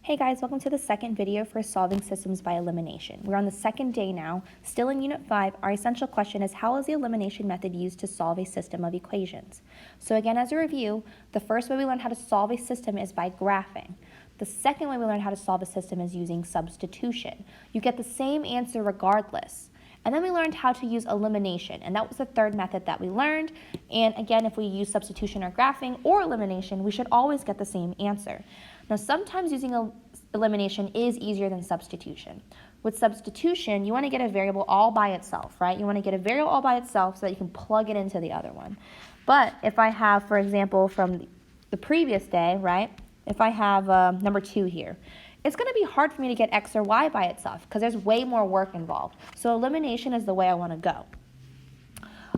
Hey guys, welcome to the second video for solving systems by elimination. We're on the second day now, still in Unit 5. Our essential question is, how is the elimination method used to solve a system of equations? So again, as a review, the first way we learned how to solve a system is by graphing. The second way we learned how to solve a system is using substitution. You get the same answer regardless. And then we learned how to use elimination, and that was the third method that we learned. And again, if we use substitution or graphing or elimination, we should always get the same answer. Now, sometimes using elimination is easier than substitution. With substitution, you want to get a variable all by itself, right? You want to get a variable all by itself so that you can plug it into the other one. But if I have, for example, from the previous day, right, if I have number 2 here, it's going to be hard for me to get x or y by itself because there's way more work involved. So elimination is the way I want to go.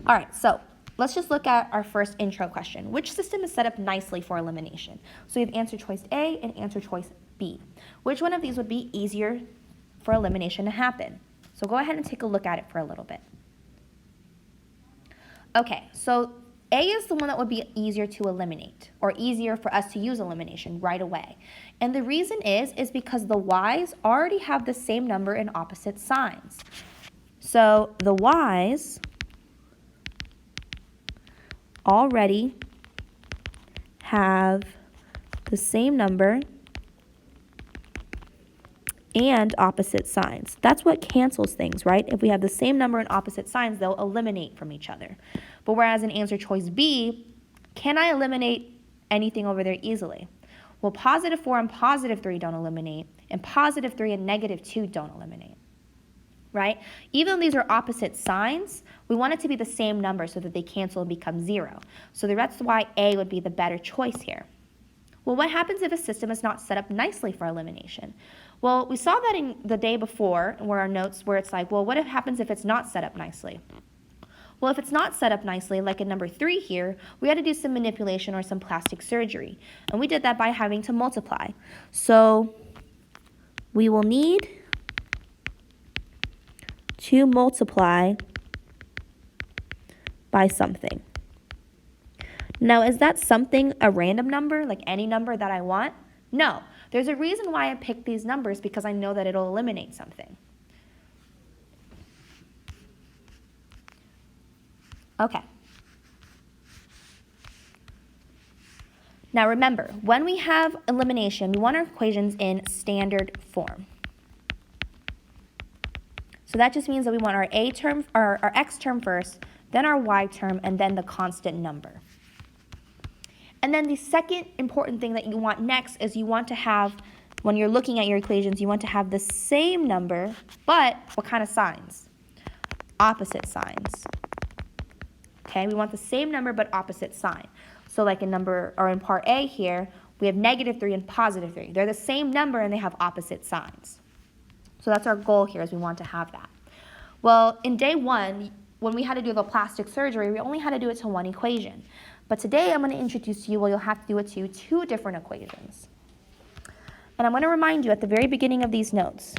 All right, so let's just look at our first intro question. Which system is set up nicely for elimination? So we have answer choice A and answer choice B. Which one of these would be easier for elimination to happen? So go ahead and take a look at it for a little bit. Okay, so A is the one that would be easier to eliminate, or easier for us to use elimination right away. And the reason is because the y's already have the same number in opposite signs. So the y's already have the same number and opposite signs. That's what cancels things, right? If we have the same number and opposite signs, they'll eliminate from each other. But whereas in answer choice B, can I eliminate anything over there easily? Well, positive 4 and positive 3 don't eliminate, and positive 3 and negative 2 don't eliminate, right? Even though these are opposite signs, we want it to be the same number so that they cancel and become 0. So that's why A would be the better choice here. Well, what happens if a system is not set up nicely for elimination? Well, we saw that in the day before, where our notes, where it's like, well, what happens if it's not set up nicely? Well, if it's not set up nicely, like in number 3 here, we had to do some manipulation or some plastic surgery. And we did that by having to multiply. So we will need to multiply by something. Now, is that something a random number, like any number that I want? No. There's a reason why I picked these numbers, because I know that it'll eliminate something. Okay. Now remember, when we have elimination, we want our equations in standard form. So that just means that we want our a term, or our x term first, then our y term, and then the constant number. And then the second important thing that you want next is you want to have, when you're looking at your equations, you want to have the same number, but what kind of signs? Opposite signs. Okay, we want the same number but opposite sign. So like in part A here, we have negative 3 and positive 3. They're the same number and they have opposite signs. So that's our goal here, is we want to have that. Well, in day 1, when we had to do the plastic surgery, we only had to do it to one equation. But today I'm going to introduce you, well, you'll have to do it to 2 different equations. And I'm going to remind you at the very beginning of these notes,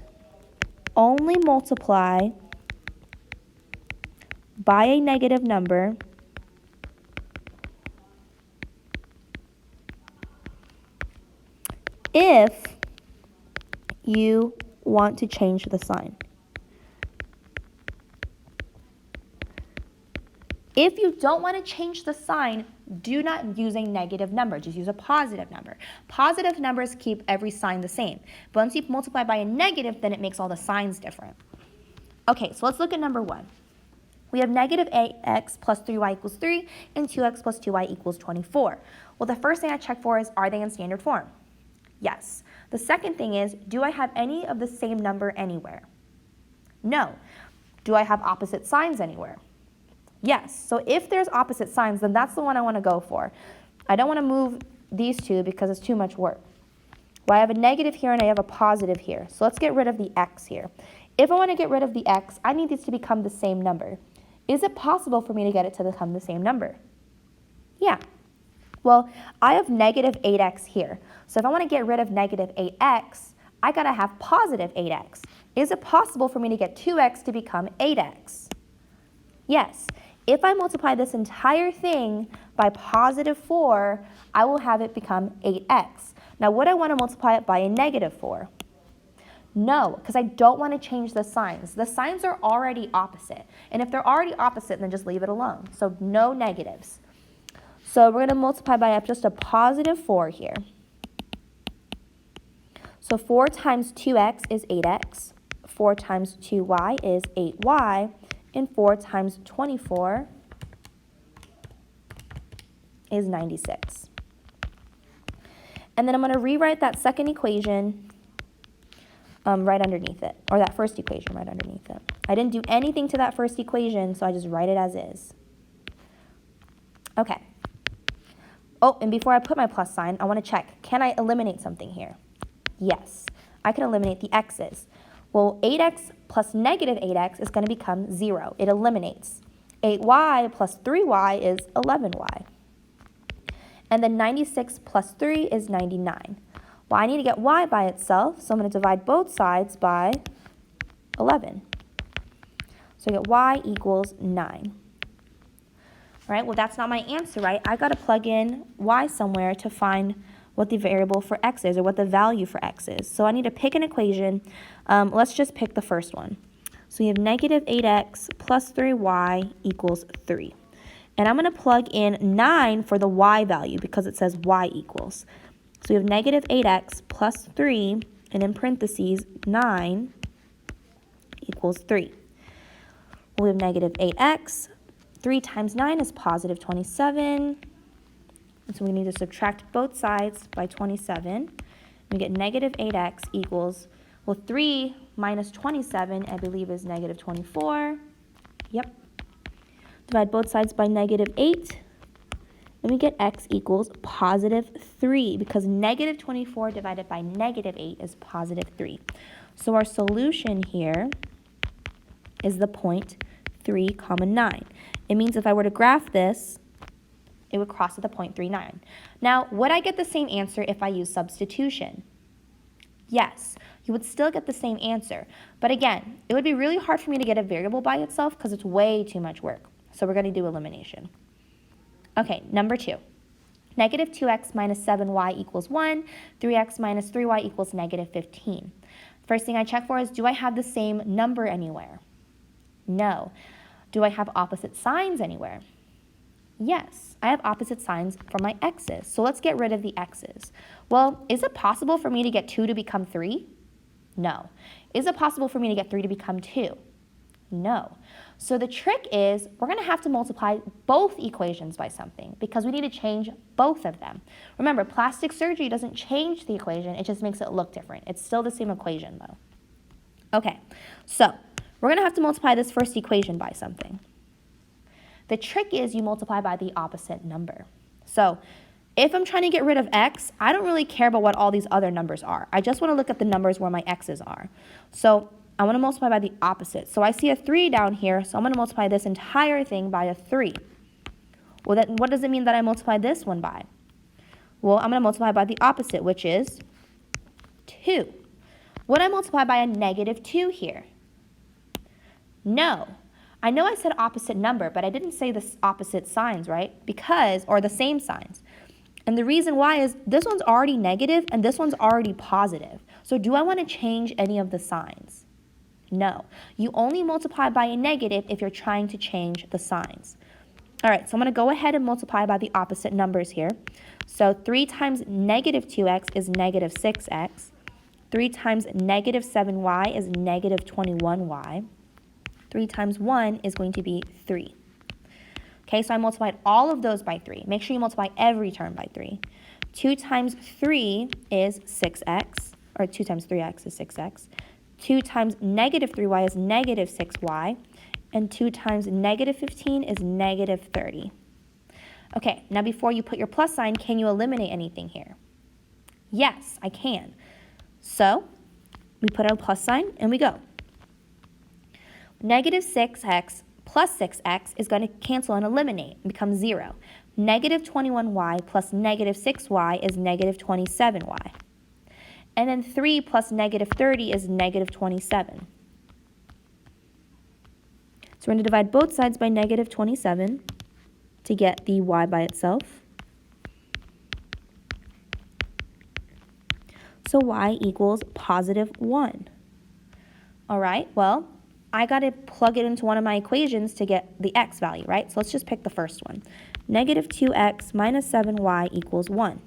only multiply by a negative number if you want to change the sign. If you don't want to change the sign, do not use a negative number. Just use a positive number. Positive numbers keep every sign the same. But once you multiply by a negative, then it makes all the signs different. Okay, so let's look at number 1. We have negative 8x plus 3y equals 3 and 2x plus 2y equals 24. Well, the first thing I check for is, are they in standard form? Yes. The second thing is, do I have any of the same number anywhere? No. Do I have opposite signs anywhere? Yes. So if there's opposite signs, then that's the one I want to go for. I don't want to move these two because it's too much work. Well, I have a negative here and I have a positive here. So let's get rid of the x here. If I want to get rid of the x, I need these to become the same number. Is it possible for me to get it to become the same number? Yeah. Well, I have negative 8x here. So if I want to get rid of negative 8x, I got to have positive 8x. Is it possible for me to get 2x to become 8x? Yes. If I multiply this entire thing by positive 4, I will have it become 8x. Now, would I want to multiply it by a negative 4? No, because I don't want to change the signs. The signs are already opposite. And if they're already opposite, then just leave it alone. So no negatives. So we're going to multiply by just a positive 4 here. So 4 times 2x is 8x. 4 times 2y is 8y. And 4 times 24 is 96. And then I'm going to rewrite that second equation right underneath it, or that first equation right underneath it. I didn't do anything to that first equation, so I just write it as is. Okay. Oh, and before I put my plus sign, I want to check, can I eliminate something here? Yes, I can eliminate the x's. Well, 8x plus negative 8x is going to become 0. It eliminates. 8y plus 3y is 11y. And then 96 plus 3 is 99. Well, I need to get y by itself, so I'm going to divide both sides by 11. So I get y equals 9. All right, well, that's not my answer, right? I got to plug in y somewhere to find what the variable for x is, or what the value for x is. So I need to pick an equation. Let's just pick the first one. So we have negative 8x plus 3y equals 3. And I'm going to plug in 9 for the y value because it says y equals. So we have negative 8x plus 3, and in parentheses, 9 equals 3. We have negative 8x. 3 times 9 is positive 27. And so we need to subtract both sides by 27. We get negative 8x equals, well, 3 minus 27, I believe, is negative 24. Yep. Divide both sides by negative 8. And we get x equals positive 3, because negative 24 divided by negative 8 is positive 3. So our solution here is the point 3, 9. It means if I were to graph this, it would cross at the point 39. Now, would I get the same answer if I use substitution? Yes, you would still get the same answer. But again, it would be really hard for me to get a variable by itself because it's way too much work. So we're going to do elimination. Okay, number 2. Negative 2x minus 7y equals 1. 3x minus 3y equals negative 15. First thing I check for is, do I have the same number anywhere? No. Do I have opposite signs anywhere? Yes, I have opposite signs for my x's. So let's get rid of the x's. Well, is it possible for me to get 2 to become 3? No. Is it possible for me to get 3 to become 2? No. So the trick is we're going to have to multiply both equations by something because we need to change both of them. Remember, plastic surgery doesn't change the equation, it just makes it look different. It's still the same equation though. Okay, so we're going to have to multiply this first equation by something. The trick is you multiply by the opposite number. So if I'm trying to get rid of x, I don't really care about what all these other numbers are. I just want to look at the numbers where my x's are. So I want to multiply by the opposite. So I see a 3 down here, so I'm going to multiply this entire thing by a 3. Well, then what does it mean that I multiply this one by? Well, I'm going to multiply by the opposite, which is 2. Would I multiply by a negative 2 here? No. I know I said opposite number, but I didn't say the opposite signs, right? Or the same signs. And the reason why is this one's already negative and this one's already positive. So do I want to change any of the signs? No. You only multiply by a negative if you're trying to change the signs. All right, so I'm going to go ahead and multiply by the opposite numbers here. So 3 times negative 2x is negative 6x. 3 times negative 7y is negative 21y. 3 times 1 is going to be 3. Okay, so I multiplied all of those by 3. Make sure you multiply every term by 3. 2 times 3 is 6x, or 2 times 3x is 6x. 2 times negative 3y is negative 6y. And 2 times negative 15 is negative 30. Okay, now before you put your plus sign, can you eliminate anything here? Yes, I can. So we put our plus sign and we go. Negative 6x plus 6x is going to cancel and eliminate and become 0. Negative 21y plus negative 6y is negative 27y. And then 3 plus negative 30 is negative 27. So we're going to divide both sides by negative 27 to get the y by itself. So y equals positive 1. All right, well, I got to plug it into one of my equations to get the x value, right? So let's just pick the first one. Negative 2x minus 7y equals 1.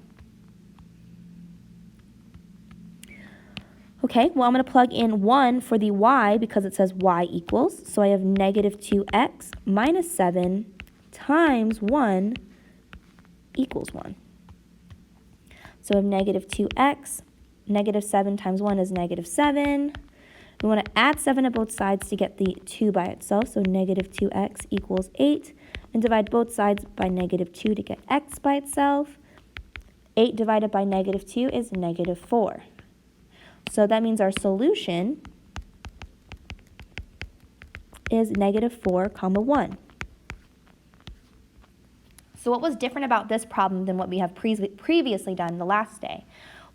Okay, well, I'm going to plug in 1 for the y because it says y equals. So I have negative 2x minus 7 times 1 equals 1. So I have negative 2x, negative 7 times 1 is negative 7. We want to add 7 to both sides to get the 2 by itself. So negative 2x equals 8. And divide both sides by negative 2 to get x by itself. 8 divided by negative 2 is negative 4. So that means our solution is negative 4, 1. So what was different about this problem than what we have previously done the last day?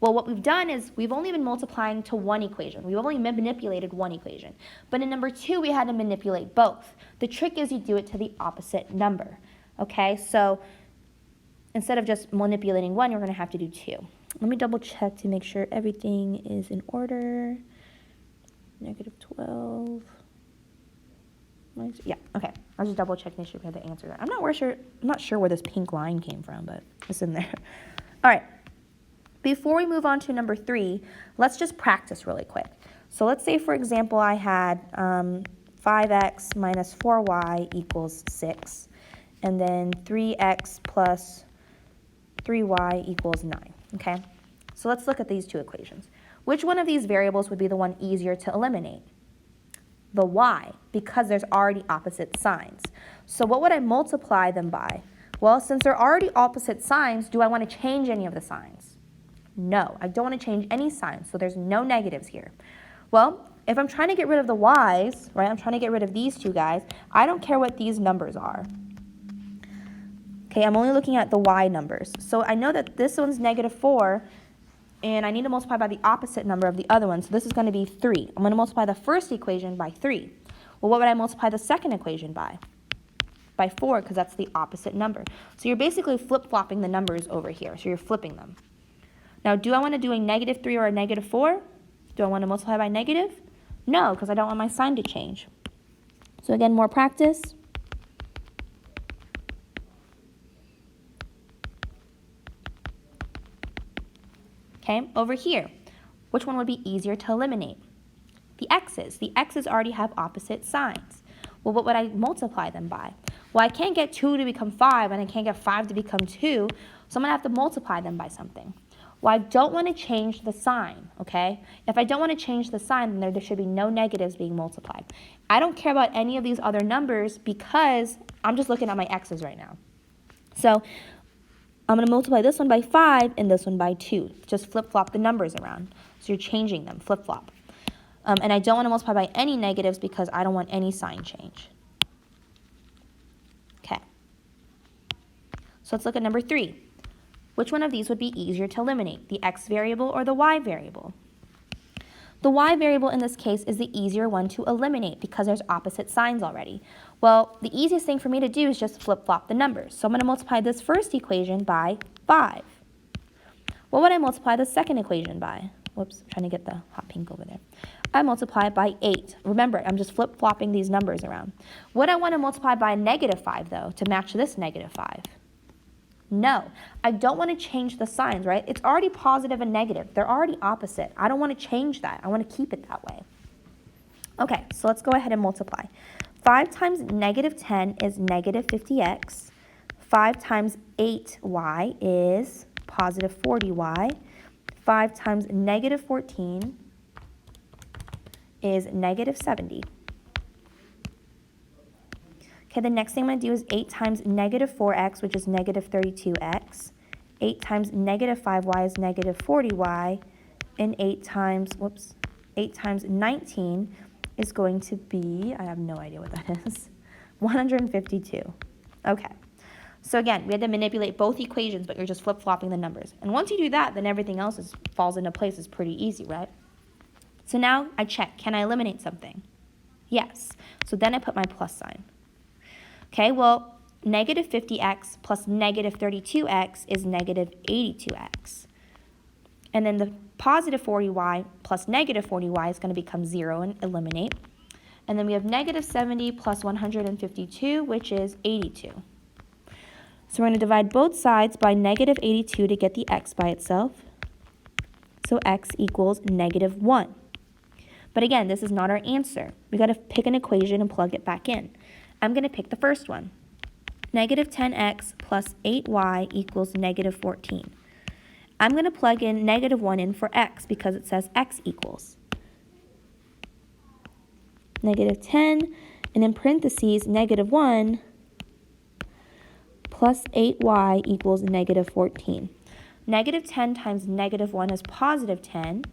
Well, what we've done is we've only been multiplying to one equation. We've only manipulated one equation. But in number 2, we had to manipulate both. The trick is you do it to the opposite number. Okay, so instead of just manipulating one, you're going to have to do 2. Let me double check to make sure everything is in order. Negative 12. Yeah, okay. I'll just double check to make sure we have the answer there. I'm not sure where this pink line came from, but it's in there. All right. Before we move on to number 3, let's just practice really quick. So let's say, for example, I had 5x minus 4y equals 6, and then 3x plus 3y equals 9, okay? So let's look at these two equations. Which one of these variables would be the one easier to eliminate? The y, because there's already opposite signs. So what would I multiply them by? Well, since they're already opposite signs, do I want to change any of the signs? No, I don't want to change any signs, so there's no negatives here. Well, if I'm trying to get rid of the y's, right, I'm trying to get rid of these two guys, I don't care what these numbers are. Okay, I'm only looking at the y numbers. So I know that this one's negative 4, and I need to multiply by the opposite number of the other one, so this is going to be 3. I'm going to multiply the first equation by 3. Well, what would I multiply the second equation by? By 4, because that's the opposite number. So you're basically flip-flopping the numbers over here, so you're flipping them. Now, do I want to do a negative 3 or a negative 4? Do I want to multiply by negative? No, because I don't want my sign to change. So again, more practice. Okay, over here, which one would be easier to eliminate? The x's. The x's already have opposite signs. Well, what would I multiply them by? Well, I can't get 2 to become 5, and I can't get 5 to become 2, so I'm going to have to multiply them by something. Well, I don't want to change the sign, okay? If I don't want to change the sign, then there should be no negatives being multiplied. I don't care about any of these other numbers because I'm just looking at my x's right now. So I'm going to multiply this one by 5 and this one by 2. Just flip-flop the numbers around. So you're changing them, flip-flop. And I don't want to multiply by any negatives because I don't want any sign change. Okay. So let's look at number 3. Which one of these would be easier to eliminate, the x variable or the y variable? The y variable in this case is the easier one to eliminate because there's opposite signs already. Well, the easiest thing for me to do is just flip-flop the numbers. So I'm going to multiply this first equation by 5. What would I multiply the second equation by? Whoops, I'm trying to get the hot pink over there. I multiply it by 8. Remember, I'm just flip-flopping these numbers around. Would I want to multiply by negative 5, though, to match this negative 5? No, I don't want to change the signs, right? It's already positive and negative. They're already opposite. I don't want to change that. I want to keep it that way. Okay, so let's go ahead and multiply. 5 times negative 10 is negative 50x. 5 times 8y is positive 40y. 5 times negative 14 is negative 70. Okay, the next thing I'm going to do is 8 times negative 4x, which is negative 32x. 8 times negative 5y is negative 40y. And 8 times 19 is going to be, I have no idea what that is, 152. Okay, so again, we had to manipulate both equations, but you're just flip-flopping the numbers. And once you do that, then everything else falls into place. It's pretty easy, right? So now I check, can I eliminate something? Yes. So then I put my plus sign. Okay, well, negative 50x plus negative 32x is negative 82x. And then the positive 40y plus negative 40y is going to become 0 and eliminate. And then we have negative 70 plus 152, which is 82. So we're going to divide both sides by negative 82 to get the x by itself. So x equals negative 1. But again, this is not our answer. We got to pick an equation and plug it back in. I'm going to pick the first one. Negative 10x plus 8y equals negative 14. I'm going to plug in negative 1 in for x because it says x equals negative 10, and in parentheses, negative 1 plus 8y equals negative 14. Negative 10 times negative 1 is positive 10.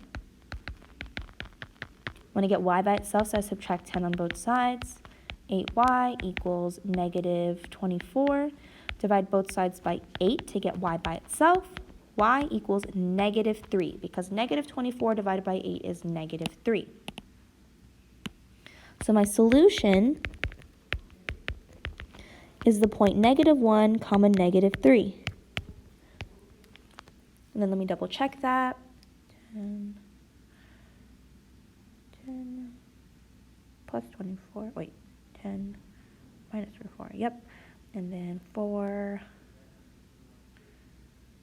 Want to get y by itself, so I subtract 10 on both sides. 8y equals negative 24. Divide both sides by 8 to get y by itself. Y equals negative 3, because negative 24 divided by 8 is negative 3. So my solution is the point negative 1 comma negative 3. And then let me double check that. 10 plus 24, wait, 10 minus 4, yep. And then 4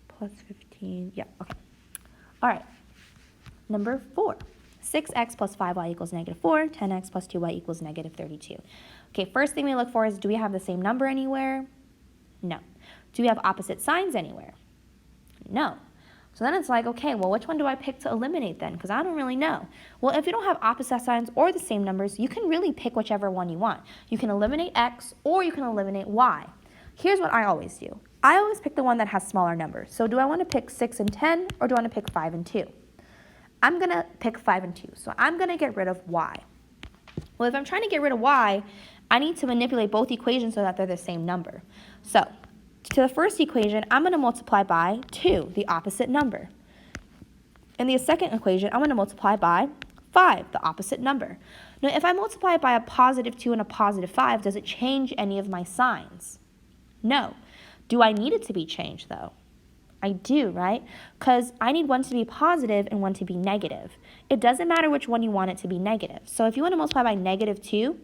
plus 15, yep, okay. All right, number 4. 6x plus 5y equals negative 4. 10x plus 2y equals negative 32. Okay, first thing we look for is, do we have the same number anywhere? No. Do we have opposite signs anywhere? No. So then it's like, okay, well, which one do I pick to eliminate then? Because I don't really know. Well, if you don't have opposite signs or the same numbers, you can really pick whichever one you want. You can eliminate x or you can eliminate y. Here's what I always do. I always pick the one that has smaller numbers. So do I want to pick 6 and 10 or do I want to pick 5 and 2? I'm going to pick 5 and 2. So I'm going to get rid of y. Well, if I'm trying to get rid of y, I need to manipulate both equations so that they're the same number. So to the first equation, I'm going to multiply by 2, the opposite number. In the second equation, I'm going to multiply by 5, the opposite number. Now, if I multiply by a positive 2 and a positive 5, does it change any of my signs? No. Do I need it to be changed, though? I do, right? Because I need one to be positive and one to be negative. It doesn't matter which one you want it to be negative. So if you want to multiply by negative 2,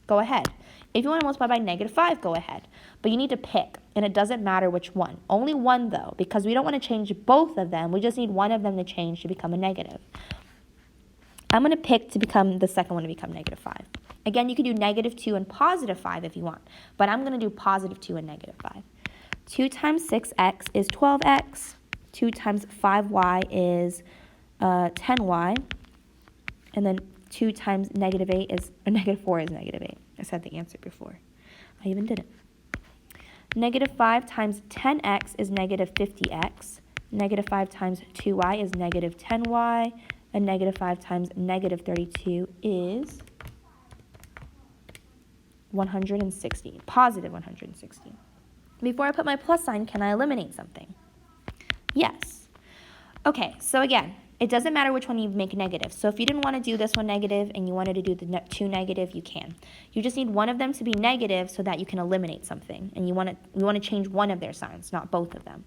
go ahead. If you want to multiply by negative 5, go ahead. But you need to pick, and it doesn't matter which one. Only one, though, because we don't want to change both of them. We just need one of them to change to become a negative. I'm going to pick to become the second one to become negative 5. Again, you can do negative 2 and positive 5 if you want, but I'm going to do positive 2 and negative 5. 2 times 6x is 12x. 2 times 5y is 10y. And then 2 times negative 8 is, or negative 4 is negative 8. I said the answer before. I even did it. Negative 5 times 10x is negative 50x. Negative 5 times 2y is negative 10y. And negative 5 times negative 32 is 160, positive 160. Before I put my plus sign, can I eliminate something? Yes. Okay, so again, it doesn't matter which one you make negative. So if you didn't want to do this one negative and you wanted to do the 2 negative, you can. You just need one of them to be negative so that you can eliminate something. And you want to change one of their signs, not both of them.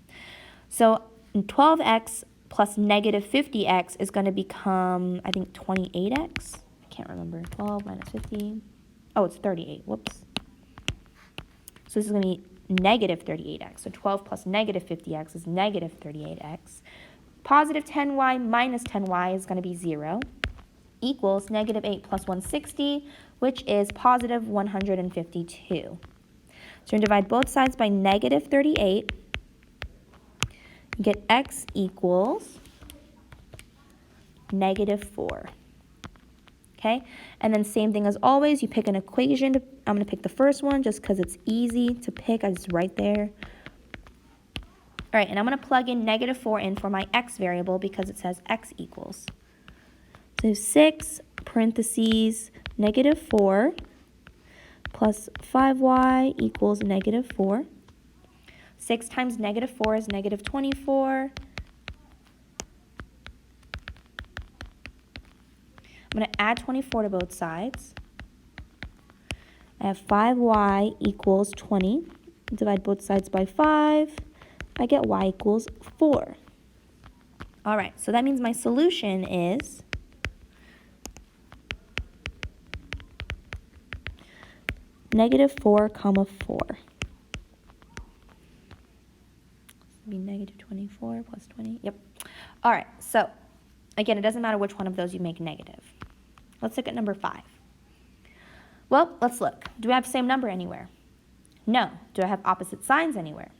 So 12x plus negative 50x is going to become, I think, 28x. I can't remember. 12 minus 50. Oh, it's 38. Whoops. So this is going to be negative 38x. So 12 plus negative 50x is negative 38x. Positive 10y minus 10y is going to be 0, equals negative 8 plus 160, which is positive 152. So we're going to divide both sides by negative 38. You get x equals negative 4. Okay, and then same thing as always, you pick an equation. I'm going to pick the first one just because it's easy to pick. I just right there. All right, and I'm going to plug in negative 4 in for my x variable because it says x equals. So 6 parentheses negative 4 plus 5y equals negative 4. 6 times negative 4 is negative 24. I'm going to add 24 to both sides. I have 5y equals 20. Divide both sides by 5. I get y equals 4. All right, so that means my solution is -4, 4. Be -24 plus 20. Yep. All right, so again, it doesn't matter which one of those you make negative. Let's look at number 5. Well, let's look. Do I have the same number anywhere? No. Do I have opposite signs anywhere?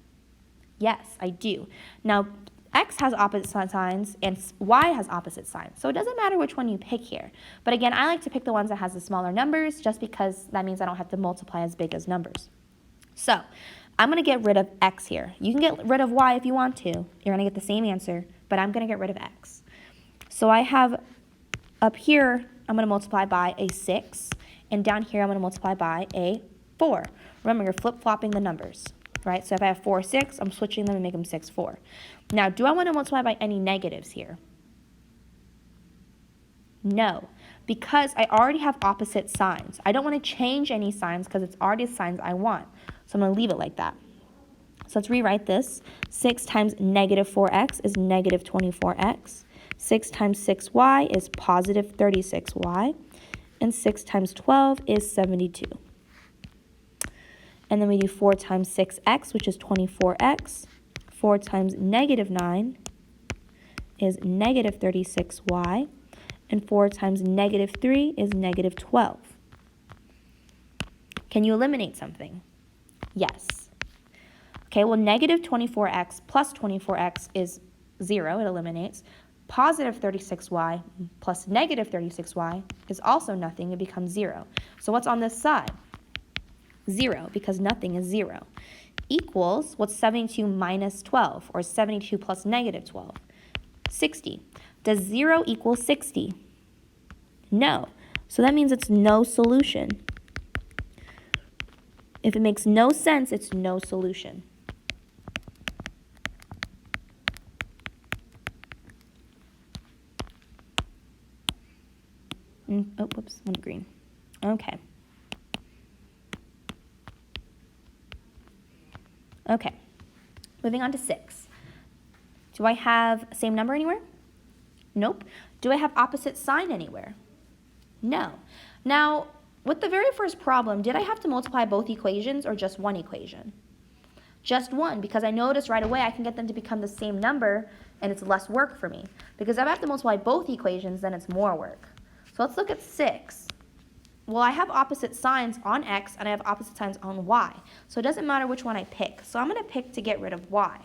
Yes, I do. Now, x has opposite signs and y has opposite signs. So it doesn't matter which one you pick here. But again, I like to pick the ones that has the smaller numbers just because that means I don't have to multiply as big as numbers. So I'm going to get rid of x here. You can get rid of y if you want to. You're going to get the same answer, but I'm going to get rid of x. So I have up here, I'm going to multiply by a 6, and down here I'm going to multiply by a 4. Remember, you're flip-flopping the numbers, right? So if I have 4, 6, I'm switching them and make them 6, 4. Now, do I want to multiply by any negatives here? No, because I already have opposite signs. I don't want to change any signs because it's already signs I want. So I'm going to leave it like that. So let's rewrite this. 6 times -4x is -24x. 6 times 6y is positive 36y. And 6 times 12 is 72. And then we do 4 times 6x, which is 24x. 4 times -9 is -36y. And 4 times -3 is -12. Can you eliminate something? Yes. Okay, well, -24x plus 24x is 0. It eliminates. Positive 36y plus -36y is also nothing. It becomes 0. So what's on this side? 0, because nothing is 0. Equals, what's 72 minus 12, or 72 plus -12? 60. Does 0 equal 60? No. So that means it's no solution. If it makes no sense, it's no solution. Oh, whoops, went green. Okay. Okay, moving on to 6. Do I have same number anywhere? Nope. Do I have opposite sign anywhere? No. Now, with the very first problem, did I have to multiply both equations or just one equation? Just one, because I noticed right away I can get them to become the same number and it's less work for me. Because if I have to multiply both equations, then it's more work. So let's look at 6. Well, I have opposite signs on x and I have opposite signs on y. So it doesn't matter which one I pick. So I'm going to pick to get rid of y.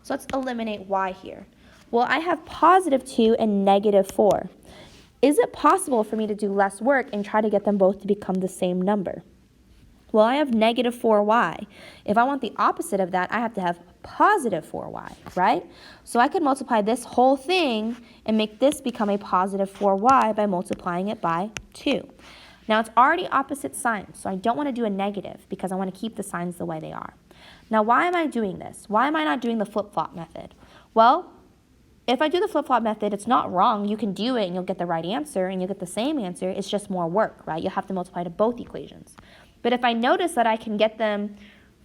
So let's eliminate y here. Well, I have +2 and -4. Is it possible for me to do less work and try to get them both to become the same number? Well, I have -4y. If I want the opposite of that, I have to have +4y, right? So I could multiply this whole thing and make this become a +4y by multiplying it by 2. Now, it's already opposite signs, so I don't want to do a negative because I want to keep the signs the way they are. Now, why am I doing this? Why am I not doing the flip-flop method? Well, if I do the flip-flop method, it's not wrong. You can do it and you'll get the right answer and you'll get the same answer. It's just more work, right? You'll have to multiply to both equations. But if I notice that I can get them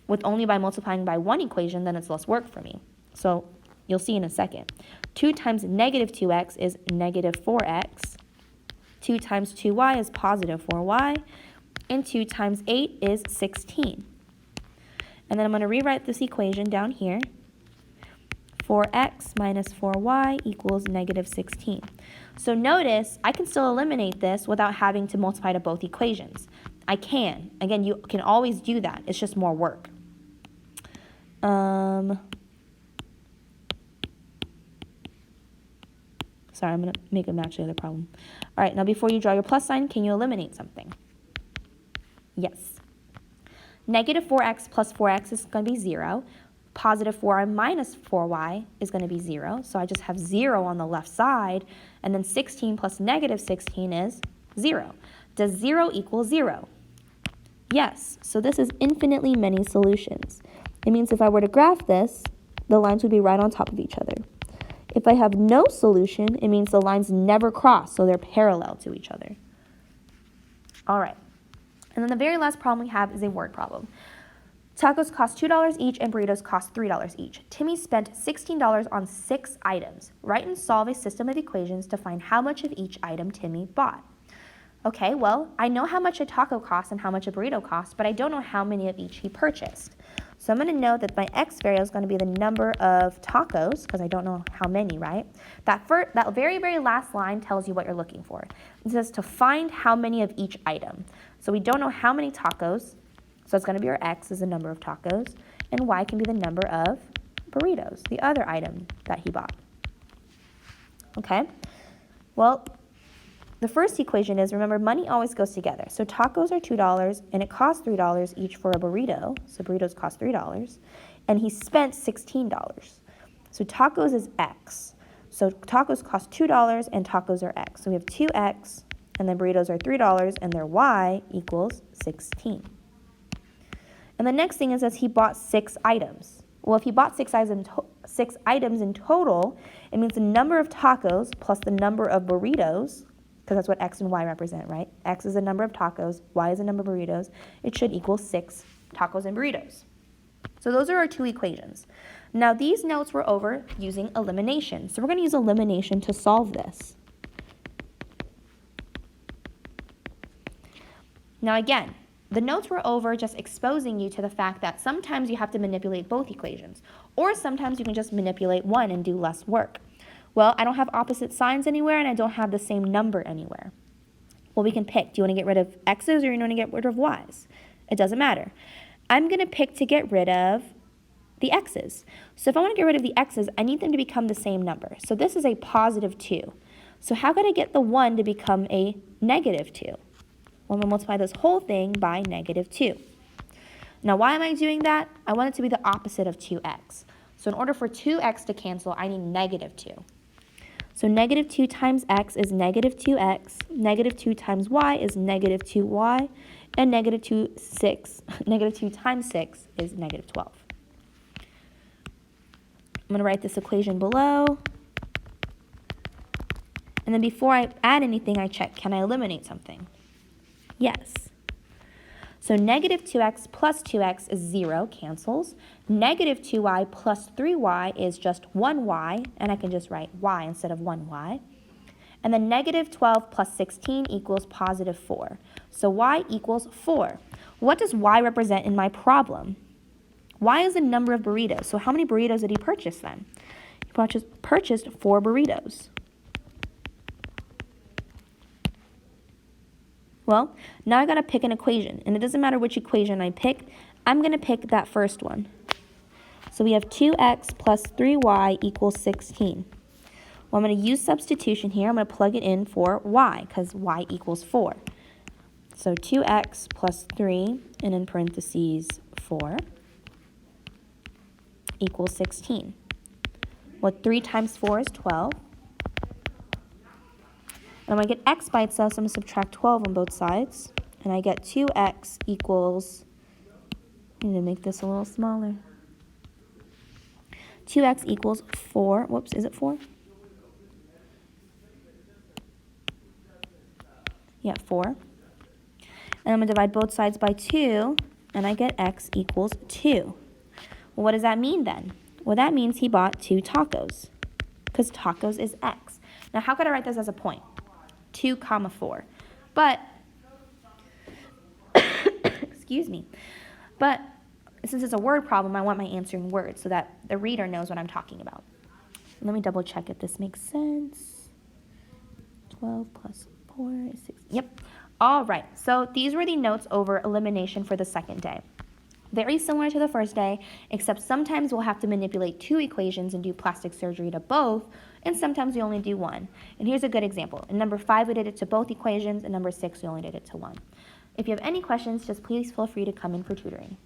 with only by multiplying by one equation, then it's less work for me. So you'll see in a second. 2 times -2x is -4x. 2 times 2y is +4y. And 2 times 8 is 16. And then I'm going to rewrite this equation down here. 4x minus 4y equals -16. So notice, I can still eliminate this without having to multiply to both equations. I can. Again, you can always do that. It's just more work. Sorry, I'm going to make it match the other problem. All right, now before you draw your plus sign, can you eliminate something? Yes. -4x plus 4x is going to be 0. +4y minus 4y is going to be 0. So I just have 0 on the left side. And then 16 plus -16 is 0. Does 0 equal 0? Yes. So this is infinitely many solutions. It means if I were to graph this, the lines would be right on top of each other. If I have no solution, it means the lines never cross, so they're parallel to each other. All right. And then the very last problem we have is a word problem. Tacos cost $2 each and burritos cost $3 each. Timmy spent $16 on 6 items. Write and solve a system of equations to find how much of each item Timmy bought. Okay, well, I know how much a taco costs and how much a burrito costs, but I don't know how many of each he purchased. So I'm going to know that my x variable is going to be the number of tacos, because I don't know how many, right? That very, very last line tells you what you're looking for. It says to find how many of each item. So we don't know how many tacos, so it's going to be our x is the number of tacos, and y can be the number of burritos, the other item that he bought. Okay, well, the first equation is, remember, money always goes together. So tacos are $2, and it costs $3 each for a burrito. So burritos cost $3, and he spent $16. So tacos is x. So tacos cost $2, and tacos are x. So we have 2x, and then burritos are $3, and their y equals 16. And the next thing is that he bought 6 items. Well, if he bought 6 items in total, it means the number of tacos plus the number of burritos, because that's what x and y represent, right? X is the number of tacos, y is the number of burritos. It should equal 6 tacos and burritos. So those are our 2 equations. Now these notes were over using elimination. So we're going to use elimination to solve this. Now again, the notes were over just exposing you to the fact that sometimes you have to manipulate both equations, or sometimes you can just manipulate one and do less work. Well, I don't have opposite signs anywhere, and I don't have the same number anywhere. Well, we can pick. Do you want to get rid of x's or you want to get rid of y's? It doesn't matter. I'm going to pick to get rid of the x's. So if I want to get rid of the x's, I need them to become the same number. So this is a positive 2. So how can I get the 1 to become a negative 2? Well, I'm going to multiply this whole thing by negative 2. Now, why am I doing that? I want it to be the opposite of 2x. So in order for 2x to cancel, I need negative 2. So negative 2 times x is negative 2x, negative 2 times y is negative 2y, and negative 2 times 6 is negative 12. I'm going to write this equation below. And then before I add anything, I check, can I eliminate something? Yes. So negative 2x plus 2x is 0, cancels. Negative 2y plus 3y is just 1y, and I can just write y instead of 1y. And then negative 12 plus 16 equals positive 4. So y equals 4. What does y represent in my problem? Y is the number of burritos. So how many burritos did he purchase then? He purchased 4 burritos. Well, now I got to pick an equation, and it doesn't matter which equation I pick. I'm going to pick that first one. So we have 2x plus 3y equals 16. Well, I'm going to use substitution here. I'm going to plug it in for y, because y equals 4. So 2x plus 3, and in parentheses 4, equals 16. Well, 3 times 4 is 12. And I'm going to get x by itself, so I'm going to subtract 12 on both sides. And I get 2x equals, I need to make this a little smaller. 2x equals 4. Whoops, is it 4? Yeah, 4. And I'm going to divide both sides by 2, and I get x equals 2. Well, what does that mean then? Well, that means he bought 2 tacos, because tacos is x. Now, how could I write this as a point? 2, 4. But, excuse me, but since it's a word problem, I want my answer in words so that the reader knows what I'm talking about. Let me double check if this makes sense. 12 plus 4 is 6. Yep. All right. So these were the notes over elimination for the second day. Very similar to the first day, except sometimes we'll have to manipulate 2 equations and do plastic surgery to both, and sometimes we only do 1. And here's a good example. In number 5, we did it to both equations, and number 6, we only did it to 1. If you have any questions, just please feel free to come in for tutoring.